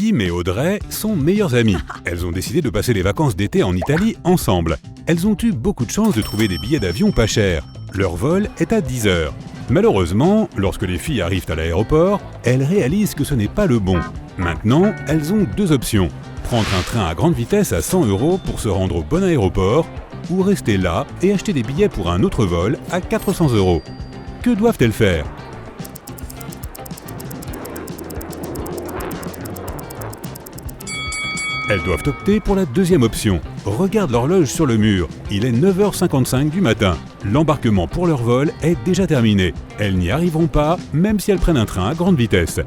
Kim et Audrey sont meilleures amies. Elles ont décidé de passer les vacances d'été en Italie ensemble. Elles ont eu beaucoup de chance de trouver des billets d'avion pas chers. Leur vol est à 10 heures. Malheureusement, lorsque les filles arrivent à l'aéroport, elles réalisent que ce n'est pas le bon. Maintenant, elles ont deux options. Prendre un train à grande vitesse à 100 € pour se rendre au bon aéroport, ou rester là et acheter des billets pour un autre vol à 400 €. Que doivent-elles faire ? Elles doivent opter pour la deuxième option. Regarde l'horloge sur le mur. Il est 9h55 du matin. L'embarquement pour leur vol est déjà terminé. Elles n'y arriveront pas, même si elles prennent un train à grande vitesse.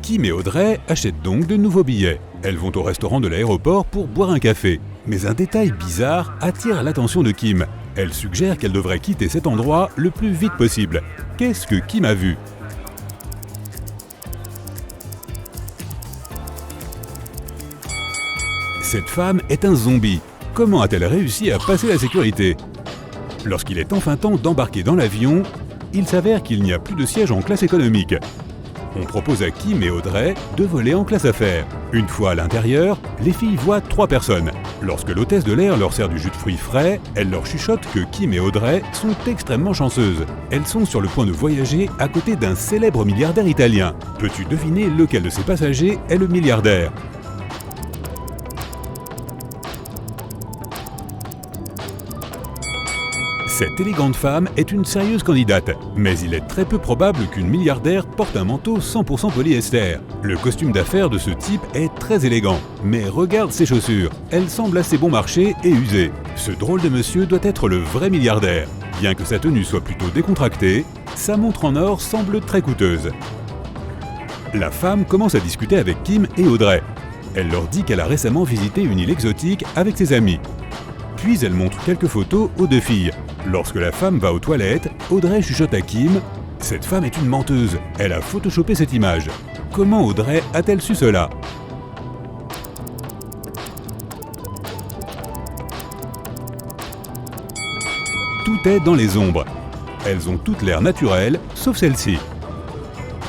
Kim et Audrey achètent donc de nouveaux billets. Elles vont au restaurant de l'aéroport pour boire un café. Mais un détail bizarre attire l'attention de Kim. Elle suggère qu'elle devrait quitter cet endroit le plus vite possible. Qu'est-ce que Kim a vu ? Cette femme est un zombie. Comment a-t-elle réussi à passer la sécurité ? Lorsqu'il est enfin temps d'embarquer dans l'avion, il s'avère qu'il n'y a plus de siège en classe économique. On propose à Kim et Audrey de voler en classe affaires. Une fois à l'intérieur, les filles voient 3 personnes. Lorsque l'hôtesse de l'air leur sert du jus de fruits frais, elle leur chuchote que Kim et Audrey sont extrêmement chanceuses. Elles sont sur le point de voyager à côté d'un célèbre milliardaire italien. Peux-tu deviner lequel de ces passagers est le milliardaire ? Cette élégante femme est une sérieuse candidate, mais il est très peu probable qu'une milliardaire porte un manteau 100% polyester. Le costume d'affaires de ce type est très élégant, mais regarde ses chaussures, elles semblent assez bon marché et usées. Ce drôle de monsieur doit être le vrai milliardaire. Bien que sa tenue soit plutôt décontractée, sa montre en or semble très coûteuse. La femme commence à discuter avec Kim et Audrey. Elle leur dit qu'elle a récemment visité une île exotique avec ses amis. Puis elle montre quelques photos aux deux filles. Lorsque la femme va aux toilettes, Audrey chuchote à Kim « Cette femme est une menteuse, elle a photoshopé cette image. » Comment Audrey a-t-elle su cela ? Tout est dans les ombres. Elles ont toutes l'air naturelles, sauf celle-ci.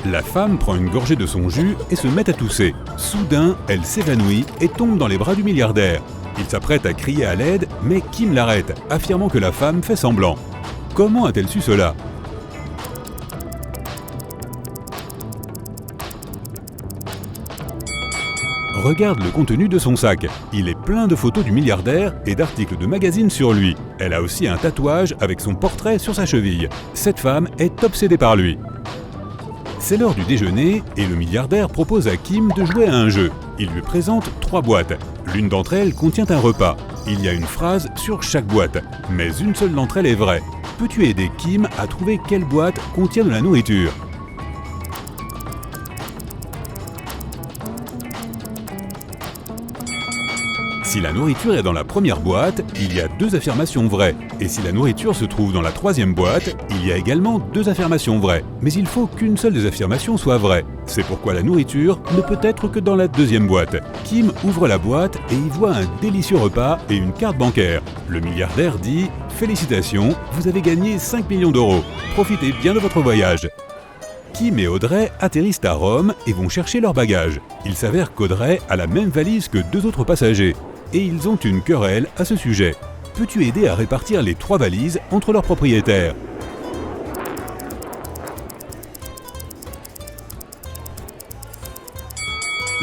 La femme prend une gorgée de son jus et se met à tousser. Soudain, elle s'évanouit et tombe dans les bras du milliardaire. Il s'apprête à crier à l'aide, mais Kim l'arrête, affirmant que la femme fait semblant. Comment a-t-elle su cela ? Regarde le contenu de son sac. Il est plein de photos du milliardaire et d'articles de magazines sur lui. Elle a aussi un tatouage avec son portrait sur sa cheville. Cette femme est obsédée par lui. C'est l'heure du déjeuner et le milliardaire propose à Kim de jouer à un jeu. Il lui présente 3 boîtes. L'une d'entre elles contient un repas. Il y a une phrase sur chaque boîte, mais une seule d'entre elles est vraie. Peux-tu aider Kim à trouver quelle boîte contient de la nourriture ? Si la nourriture est dans la première boîte, il y a 2 affirmations vraies. Et si la nourriture se trouve dans la 3e boîte, il y a également 2 affirmations vraies. Mais il faut qu'une seule des affirmations soit vraie. C'est pourquoi la nourriture ne peut être que dans la 2e boîte. Kim ouvre la boîte et y voit un délicieux repas et une carte bancaire. Le milliardaire dit « Félicitations, vous avez gagné 5 millions d'euros. Profitez bien de votre voyage. » Kim et Audrey atterrissent à Rome et vont chercher leurs bagages. Il s'avère qu'Audrey a la même valise que 2 autres passagers. Et ils ont une querelle à ce sujet. Peux-tu aider à répartir les 3 valises entre leurs propriétaires ?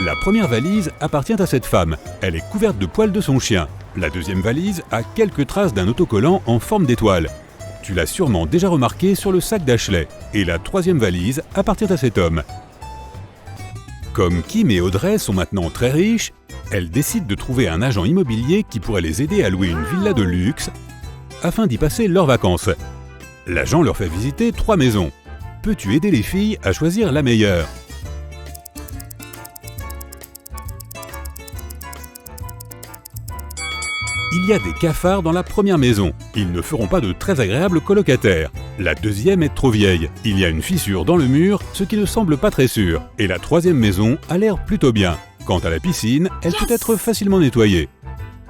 La première valise appartient à cette femme. Elle est couverte de poils de son chien. La deuxième valise a quelques traces d'un autocollant en forme d'étoile. Tu l'as sûrement déjà remarqué sur le sac d'Ashley. Et la troisième valise appartient à cet homme. Comme Kim et Audrey sont maintenant très riches, elles décident de trouver un agent immobilier qui pourrait les aider à louer une villa de luxe afin d'y passer leurs vacances. L'agent leur fait visiter 3 maisons. Peux-tu aider les filles à choisir la meilleure ? Il y a des cafards dans la première maison. Ils ne feront pas de très agréables colocataires. La deuxième est trop vieille. Il y a une fissure dans le mur, ce qui ne semble pas très sûr. Et la troisième maison a l'air plutôt bien. Quant à la piscine, elle peut être facilement nettoyée.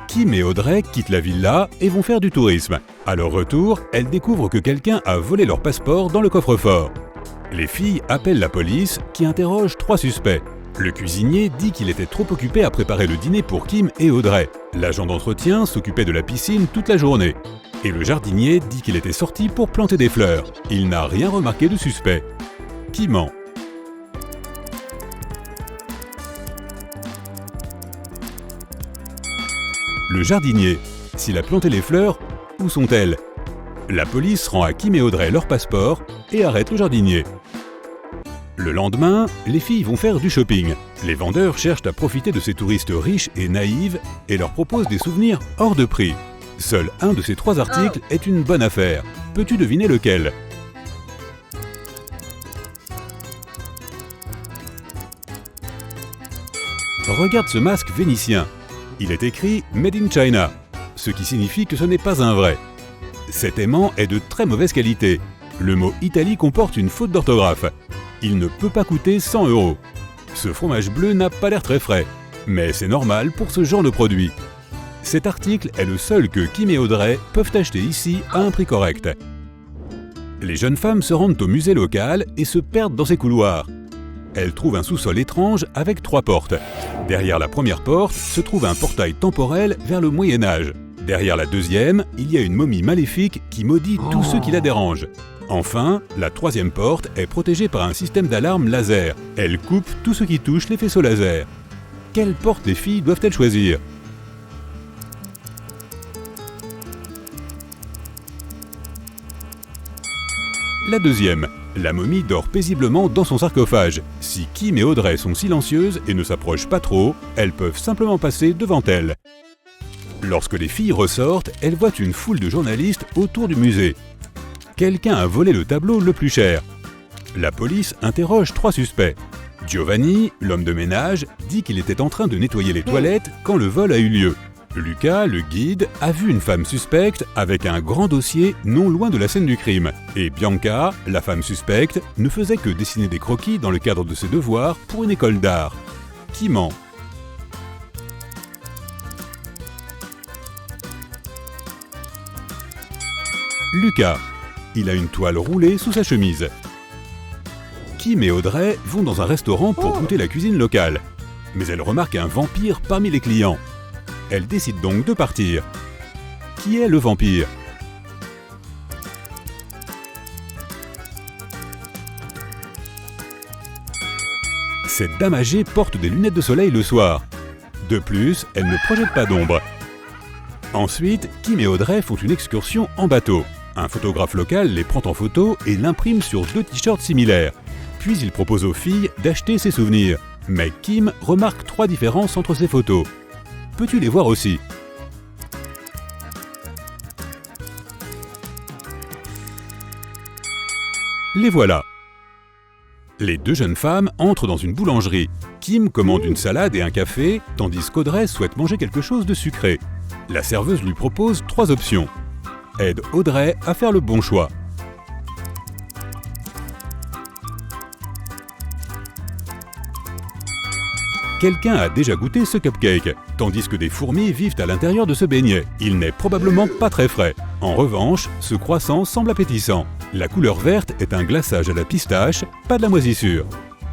Kim et Audrey quittent la villa et vont faire du tourisme. À leur retour, elles découvrent que quelqu'un a volé leur passeport dans le coffre-fort. Les filles appellent la police qui interroge 3 suspects. Le cuisinier dit qu'il était trop occupé à préparer le dîner pour Kim et Audrey. L'agent d'entretien s'occupait de la piscine toute la journée. Et le jardinier dit qu'il était sorti pour planter des fleurs. Il n'a rien remarqué de suspect. Qui ment? Le jardinier. S'il a planté les fleurs, où sont-elles? La police rend à Kim et Audrey leur passeport et arrête le jardinier. Le lendemain, les filles vont faire du shopping. Les vendeurs cherchent à profiter de ces touristes riches et naïves et leur proposent des souvenirs hors de prix. Seul un de ces 3 articles est une bonne affaire. Peux-tu deviner lequel? Regarde ce masque vénitien. Il est écrit « Made in China », ce qui signifie que ce n'est pas un vrai. Cet aimant est de très mauvaise qualité. Le mot « Italie » comporte une faute d'orthographe. Il ne peut pas coûter 100 €. Ce fromage bleu n'a pas l'air très frais, mais c'est normal pour ce genre de produit. Cet article est le seul que Kim et Audrey peuvent acheter ici à un prix correct. Les jeunes femmes se rendent au musée local et se perdent dans ses couloirs. Elles trouvent un sous-sol étrange avec 3 portes. Derrière la première porte se trouve un portail temporel vers le Moyen-Âge. Derrière la deuxième, il y a une momie maléfique qui maudit tous ceux qui la dérangent. Enfin, la 3e porte est protégée par un système d'alarme laser. Elle coupe tout ce qui touche les faisceaux laser. Quelle porte les filles doivent-elles choisir? La deuxième. La momie dort paisiblement dans son sarcophage. Si Kim et Audrey sont silencieuses et ne s'approchent pas trop, elles peuvent simplement passer devant elle. Lorsque les filles ressortent, elles voient une foule de journalistes autour du musée. Quelqu'un a volé le tableau le plus cher. La police interroge 3 suspects. Giovanni, l'homme de ménage, dit qu'il était en train de nettoyer les toilettes quand le vol a eu lieu. Lucas, le guide, a vu une femme suspecte avec un grand dossier non loin de la scène du crime. Et Bianca, la femme suspecte, ne faisait que dessiner des croquis dans le cadre de ses devoirs pour une école d'art. Qui ment? Lucas. Il a une toile roulée sous sa chemise. Kim et Audrey vont dans un restaurant pour goûter la cuisine locale. Mais elles remarquent un vampire parmi les clients. Elles décident donc de partir. Qui est le vampire? Cette dame âgée porte des lunettes de soleil le soir. De plus, elle ne projette pas d'ombre. Ensuite, Kim et Audrey font une excursion en bateau. Un photographe local les prend en photo et l'imprime sur 2 t-shirts similaires. Puis il propose aux filles d'acheter ses souvenirs. Mais Kim remarque 3 différences entre ces photos. Peux-tu les voir aussi? Les voilà. Les 2 jeunes femmes entrent dans une boulangerie. Kim commande une salade et un café, tandis qu'Audrey souhaite manger quelque chose de sucré. La serveuse lui propose 3 options. Aide Audrey à faire le bon choix. Quelqu'un a déjà goûté ce cupcake, tandis que des fourmis vivent à l'intérieur de ce beignet. Il n'est probablement pas très frais. En revanche, ce croissant semble appétissant. La couleur verte est un glaçage à la pistache, pas de la moisissure.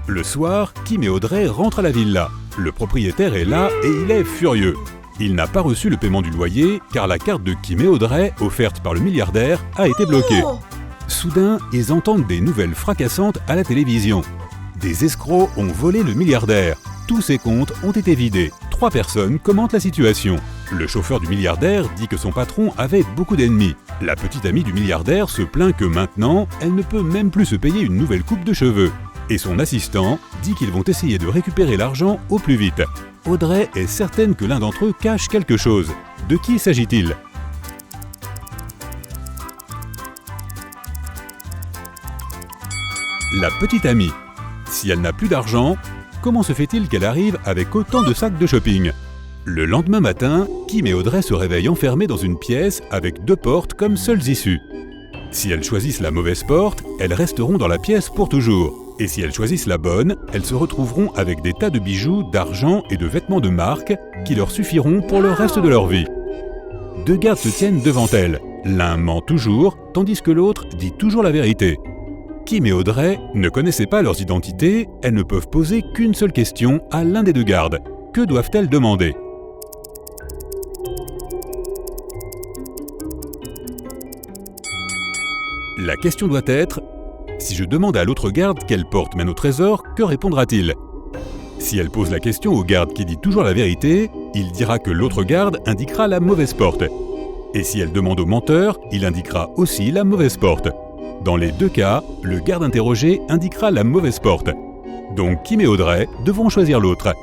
Le soir, Kim et Audrey rentrent à la villa. Le propriétaire est là et il est furieux. Il n'a pas reçu le paiement du loyer car la carte de Kim et Audrey, offerte par le milliardaire, a été bloquée. Soudain, ils entendent des nouvelles fracassantes à la télévision. Des escrocs ont volé le milliardaire. Tous ses comptes ont été vidés. 3 personnes commentent la situation. Le chauffeur du milliardaire dit que son patron avait beaucoup d'ennemis. La petite amie du milliardaire se plaint que maintenant, elle ne peut même plus se payer une nouvelle coupe de cheveux. Et son assistant dit qu'ils vont essayer de récupérer l'argent au plus vite. Audrey est certaine que l'un d'entre eux cache quelque chose. De qui s'agit-il? La petite amie. Si elle n'a plus d'argent, comment se fait-il qu'elle arrive avec autant de sacs de shopping? Le lendemain matin, Kim et Audrey se réveillent enfermés dans une pièce avec 2 portes comme seules issues. Si elles choisissent la mauvaise porte, elles resteront dans la pièce pour toujours. Et si elles choisissent la bonne, elles se retrouveront avec des tas de bijoux, d'argent et de vêtements de marque qui leur suffiront pour le reste de leur vie. 2 gardes se tiennent devant elles. L'un ment toujours, tandis que l'autre dit toujours la vérité. Kim et Audrey ne connaissaient pas leurs identités, elles ne peuvent poser qu'une seule question à l'un des deux gardes. Que doivent-elles demander ? La question doit être « Si je demande à l'autre garde quelle porte mène au trésor, que répondra-t-il » Si elle pose la question au garde qui dit toujours la vérité, il dira que l'autre garde indiquera la mauvaise porte. Et si elle demande au menteur, il indiquera aussi la mauvaise porte. Dans les deux cas, le garde interrogé indiquera la mauvaise porte. Donc Kim et Audrey devront choisir l'autre.